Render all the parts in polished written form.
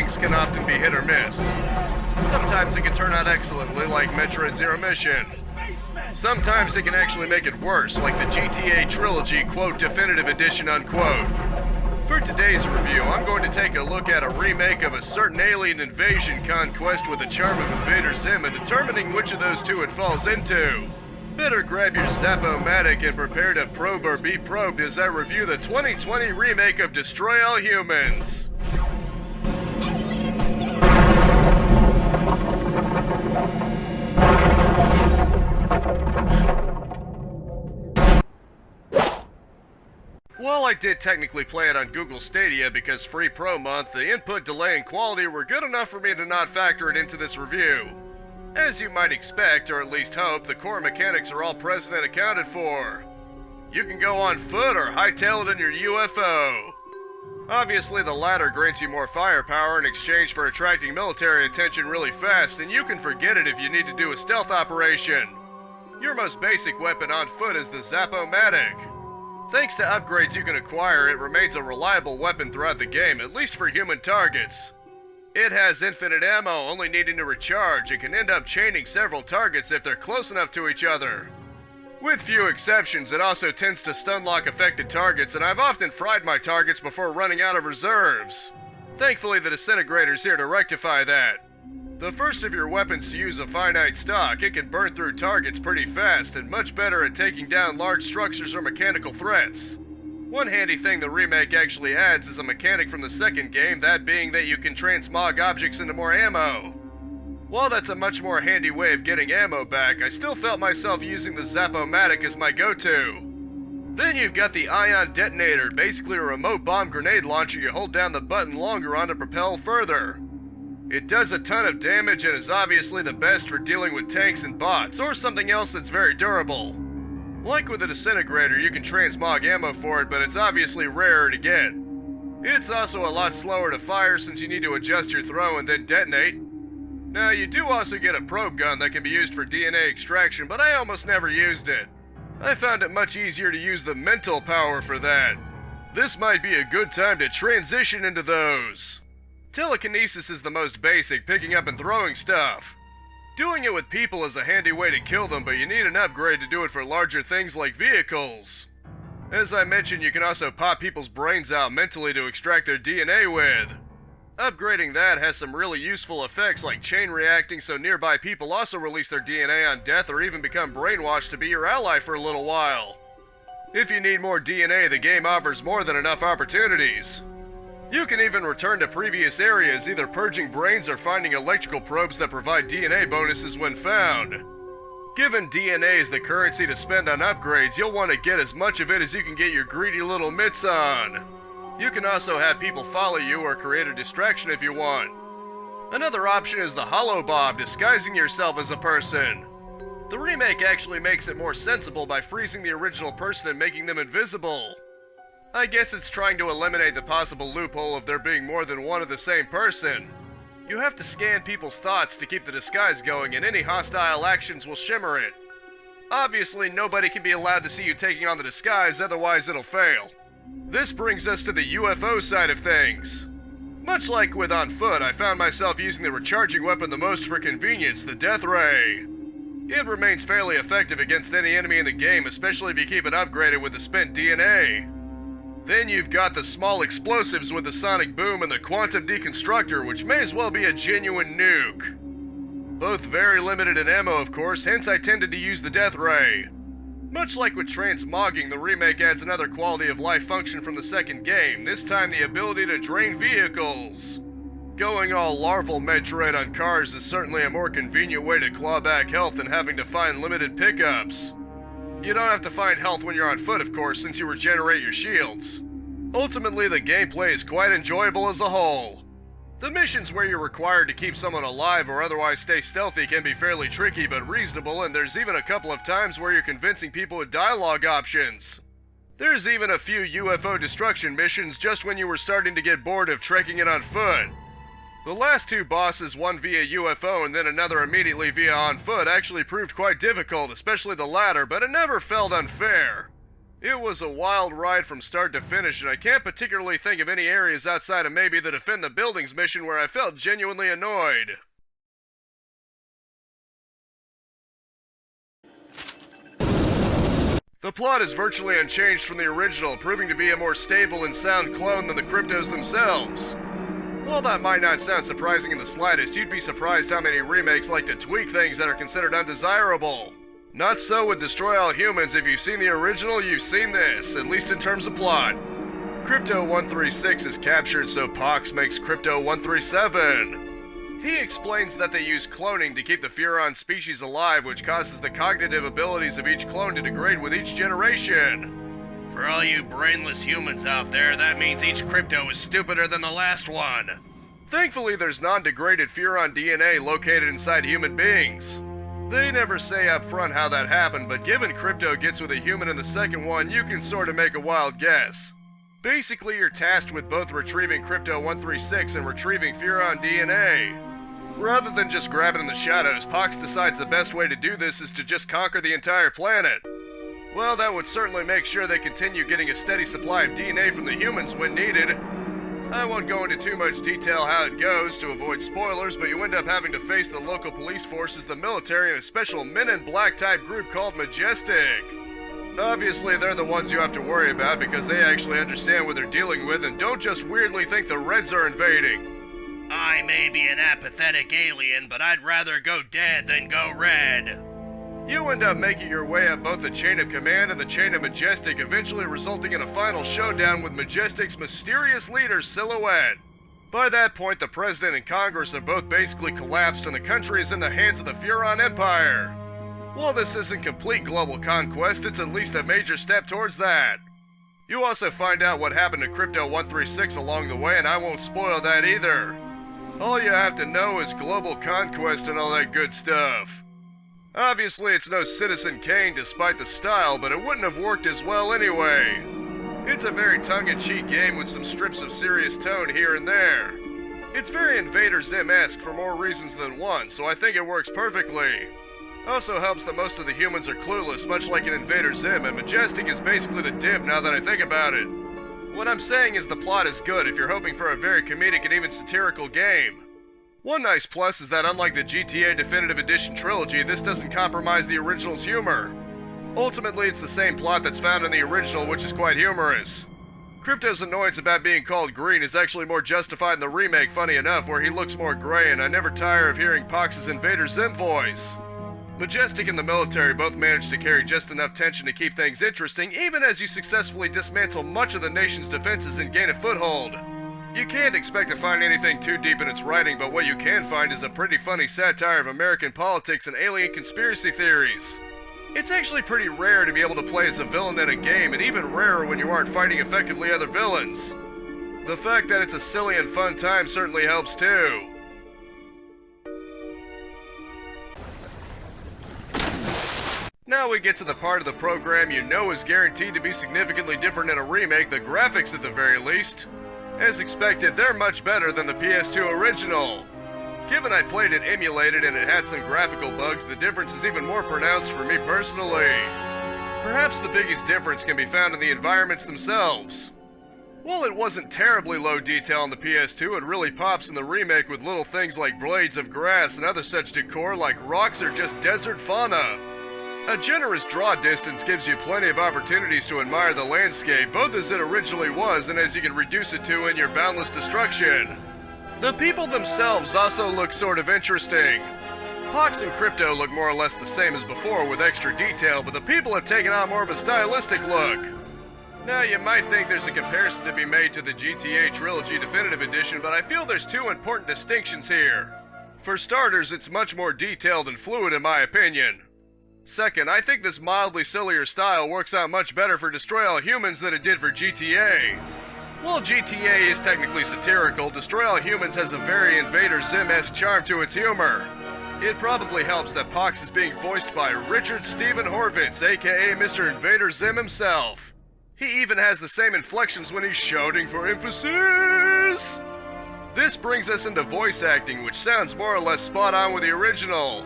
remakes can often be hit or miss. Sometimes it can turn out excellently, like Metroid Zero Mission. Sometimes it can actually make it worse, like the GTA Trilogy, quote, Definitive Edition, unquote. For today's review, I'm going to take a look at a remake of a certain alien invasion conquest with the charm of Invader Zim and determining which of those two it falls into. Better grab your Zap-O-Matic and prepare to probe or be probed as I review the 2020 remake of Destroy All Humans. While I did technically play it on Google Stadia because free pro month, the input delay and quality were good enough for me to not factor it into this review. As you might expect, or at least hope, the core mechanics are all present and accounted for. You can go on foot or hightail it in your UFO. Obviously, the latter grants you more firepower in exchange for attracting military attention really fast, and you can forget it if you need to do a stealth operation. Your most basic weapon on foot is the Zap-O-Matic. Thanks to upgrades you can acquire, it remains a reliable weapon throughout the game, at least for human targets. It has infinite ammo, only needing to recharge, and can end up chaining several targets if they're close enough to each other. With few exceptions, it also tends to stun-lock affected targets, and I've often fried my targets before running out of reserves. Thankfully, the disintegrator's here to rectify that. The first of your weapons to use a finite stock, it can burn through targets pretty fast, and much better at taking down large structures or mechanical threats. One handy thing the remake actually adds is a mechanic from the second game, that being that you can transmog objects into more ammo. While that's a much more handy way of getting ammo back, I still felt myself using the Zap-O-Matic as my go-to. Then you've got the Ion Detonator, basically a remote bomb grenade launcher you hold down the button longer on to propel further. It does a ton of damage and is obviously the best for dealing with tanks and bots, or something else that's very durable. Like with the disintegrator, you can transmog ammo for it, but it's obviously rarer to get. It's also a lot slower to fire since you need to adjust your throw and then detonate. Now, you do also get a probe gun that can be used for DNA extraction, but I almost never used it. I found it much easier to use the mental power for that. This might be a good time to transition into those. Telekinesis is the most basic, picking up and throwing stuff. Doing it with people is a handy way to kill them, but you need an upgrade to do it for larger things like vehicles. As I mentioned, you can also pop people's brains out mentally to extract their DNA with. Upgrading that has some really useful effects like chain reacting, so nearby people also release their DNA on death or even become brainwashed to be your ally for a little while. If you need more DNA, the game offers more than enough opportunities. You can even return to previous areas, either purging brains or finding electrical probes that provide DNA bonuses when found. Given DNA is the currency to spend on upgrades, you'll want to get as much of it as you can get your greedy little mitts on. You can also have people follow you or create a distraction if you want. Another option is the Hollow Bob, disguising yourself as a person. The remake actually makes it more sensible by freezing the original person and making them invisible. I guess it's trying to eliminate the possible loophole of there being more than one of the same person. You have to scan people's thoughts to keep the disguise going, and any hostile actions will shimmer it. Obviously, nobody can be allowed to see you taking on the disguise, otherwise it'll fail. This brings us to the UFO side of things. Much like with On Foot, I found myself using the recharging weapon the most for convenience, the Death Ray. It remains fairly effective against any enemy in the game, especially if you keep it upgraded with the spent DNA. Then you've got the small explosives with the sonic boom and the quantum deconstructor, which may as well be a genuine nuke. Both very limited in ammo, of course, hence I tended to use the Death Ray. Much like with transmogging, the remake adds another quality of life function from the second game, this time the ability to drain vehicles. Going all larval Metroid on cars is certainly a more convenient way to claw back health than having to find limited pickups. You don't have to find health when you're on foot, of course, since you regenerate your shields. Ultimately, the gameplay is quite enjoyable as a whole. The missions where you're required to keep someone alive or otherwise stay stealthy can be fairly tricky but reasonable, and there's even a couple of times where you're convincing people with dialogue options. There's even a few UFO destruction missions just when you were starting to get bored of trekking it on foot. The last two bosses, one via UFO and then another immediately via on foot, actually proved quite difficult, especially the latter, but it never felt unfair. It was a wild ride from start to finish, and I can't particularly think of any areas outside of maybe the Defend the Buildings mission where I felt genuinely annoyed. The plot is virtually unchanged from the original, proving to be a more stable and sound clone than the cryptos themselves. While that might not sound surprising in the slightest, you'd be surprised how many remakes like to tweak things that are considered undesirable. Not so with Destroy All Humans. If you've seen the original, you've seen this, at least in terms of plot. Crypto 136 is captured, so Pox makes Crypto 137. He explains that they use cloning to keep the Furon species alive, which causes the cognitive abilities of each clone to degrade with each generation. For all you brainless humans out there, that means each crypto is stupider than the last one. Thankfully, there's non-degraded Furon DNA located inside human beings. They never say up front how that happened, but given crypto gets with a human in the second one, you can sort of make a wild guess. Basically, you're tasked with both retrieving Crypto 136 and retrieving Furon DNA. Rather than just grab it in the shadows, Pox decides the best way to do this is to just conquer the entire planet. Well, that would certainly make sure they continue getting a steady supply of DNA from the humans when needed. I won't go into too much detail how it goes to avoid spoilers, but you end up having to face the local police forces, the military, and a special Men in Black type group called Majestic. Obviously, they're the ones you have to worry about because they actually understand what they're dealing with and don't just weirdly think the Reds are invading. I may be an apathetic alien, but I'd rather go dead than go red. You end up making your way up both the chain of command and the chain of Majestic, eventually resulting in a final showdown with Majestic's mysterious leader, Silhouette. By that point, the President and Congress have both basically collapsed and the country is in the hands of the Furon Empire. While this isn't complete global conquest, it's at least a major step towards that. You also find out what happened to Crypto 136 along the way, and I won't spoil that either. All you have to know is global conquest and all that good stuff. Obviously, it's no Citizen Kane despite the style, but it wouldn't have worked as well anyway. It's a very tongue-in-cheek game with some strips of serious tone here and there. It's very Invader Zim-esque for more reasons than one, so I think it works perfectly. Also helps that most of the humans are clueless, much like in Invader Zim, and Majestic is basically the dib now that I think about it. What I'm saying is the plot is good if you're hoping for a very comedic and even satirical game. One nice plus is that unlike the GTA Definitive Edition trilogy, this doesn't compromise the original's humor. Ultimately, it's the same plot that's found in the original, which is quite humorous. Crypto's annoyance about being called green is actually more justified in the remake, funny enough, where he looks more gray, and I never tire of hearing Pox's Invader Zim voice. Majestic and the military both manage to carry just enough tension to keep things interesting, even as you successfully dismantle much of the nation's defenses and gain a foothold. You can't expect to find anything too deep in its writing, but what you can find is a pretty funny satire of American politics and alien conspiracy theories. It's actually pretty rare to be able to play as a villain in a game, and even rarer when you aren't fighting effectively other villains. The fact that it's a silly and fun time certainly helps too. Now we get to the part of the program you know is guaranteed to be significantly different in a remake, the graphics at the very least. As expected, they're much better than the PS2 original. Given I played it emulated and it had some graphical bugs, the difference is even more pronounced for me personally. Perhaps the biggest difference can be found in the environments themselves. While it wasn't terribly low detail on the PS2, it really pops in the remake with little things like blades of grass and other such decor like rocks or just desert fauna. A generous draw distance gives you plenty of opportunities to admire the landscape, both as it originally was and as you can reduce it to in your boundless destruction. The people themselves also look sort of interesting. Pox and Crypto look more or less the same as before with extra detail, but the people have taken on more of a stylistic look. Now you might think there's a comparison to be made to the GTA Trilogy Definitive Edition, but I feel there's two important distinctions here. For starters, it's much more detailed and fluid in my opinion. Second, I think this mildly sillier style works out much better for Destroy All Humans than it did for GTA. While GTA is technically satirical, Destroy All Humans has a very Invader Zim-esque charm to its humor. It probably helps that Pox is being voiced by Richard Steven Horvitz, aka Mr. Invader Zim himself. He even has the same inflections when he's shouting for emphasis! This brings us into voice acting, which sounds more or less spot on with the original.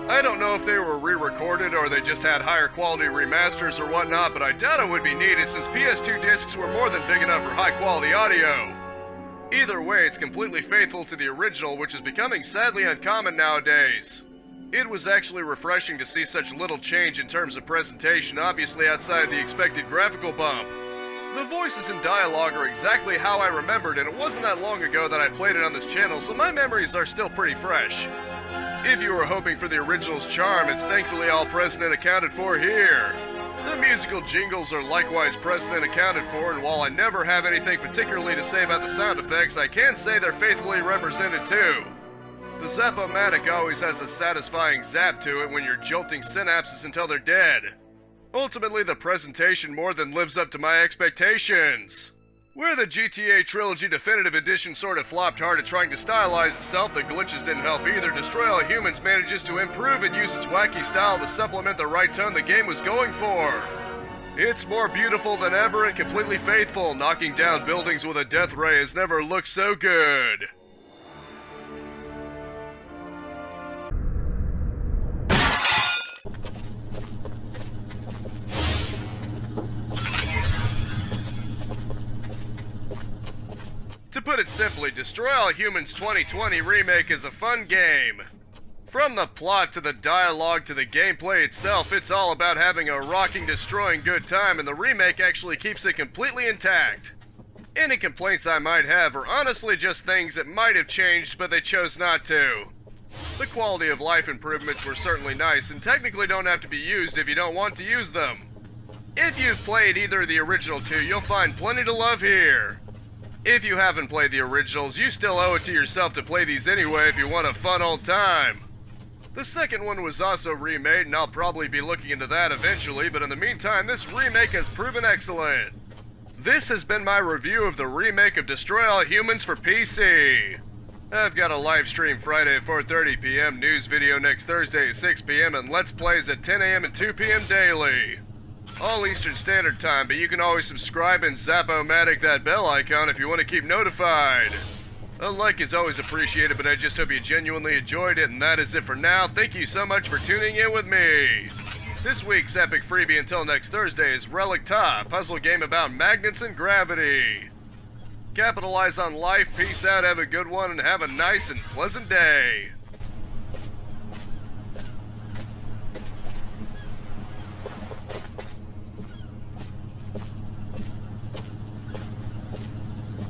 I don't know if they were re-recorded or they just had higher quality remasters or whatnot, but I doubt it would be needed since PS2 discs were more than big enough for high quality audio. Either way, it's completely faithful to the original, which is becoming sadly uncommon nowadays. It was actually refreshing to see such little change in terms of presentation, obviously outside of the expected graphical bump. The voices and dialogue are exactly how I remembered, and it wasn't that long ago that I played it on this channel, so my memories are still pretty fresh. If you were hoping for the original's charm, it's thankfully all present and accounted for here. The musical jingles are likewise present and accounted for, and while I never have anything particularly to say about the sound effects, I can say they're faithfully represented too. The Zap-O-Matic always has a satisfying zap to it when you're jolting synapses until they're dead. Ultimately, the presentation more than lives up to my expectations. Where the GTA Trilogy Definitive Edition sort of flopped hard at trying to stylize itself, the glitches didn't help either. Destroy All Humans manages to improve and use its wacky style to supplement the right tone the game was going for. It's more beautiful than ever and completely faithful. Knocking down buildings with a death ray has never looked so good. To put it simply, Destroy All Humans 2020 Remake is a fun game. From the plot to the dialogue to the gameplay itself, it's all about having a rocking, destroying good time, and the remake actually keeps it completely intact. Any complaints I might have are honestly just things that might have changed, but they chose not to. The quality of life improvements were certainly nice, and technically don't have to be used if you don't want to use them. If you've played either of the original two, you'll find plenty to love here. If you haven't played the originals, you still owe it to yourself to play these anyway if you want a fun old time. The second one was also remade, and I'll probably be looking into that eventually, but in the meantime, this remake has proven excellent. This has been my review of the remake of Destroy All Humans for PC. I've got a live stream Friday at 4:30 p.m., news video next Thursday at 6 p.m., and Let's Plays at 10 a.m. and 2 p.m. daily. All Eastern Standard Time, but you can always subscribe and Zap-O-Matic that bell icon if you want to keep notified. A like is always appreciated, but I just hope you genuinely enjoyed it, and that is it for now. Thank you so much for tuning in with me. This week's epic freebie until next Thursday is Relic Ta, a puzzle game about magnets and gravity. Capitalize on life, peace out, have a good one, and have a nice and pleasant day.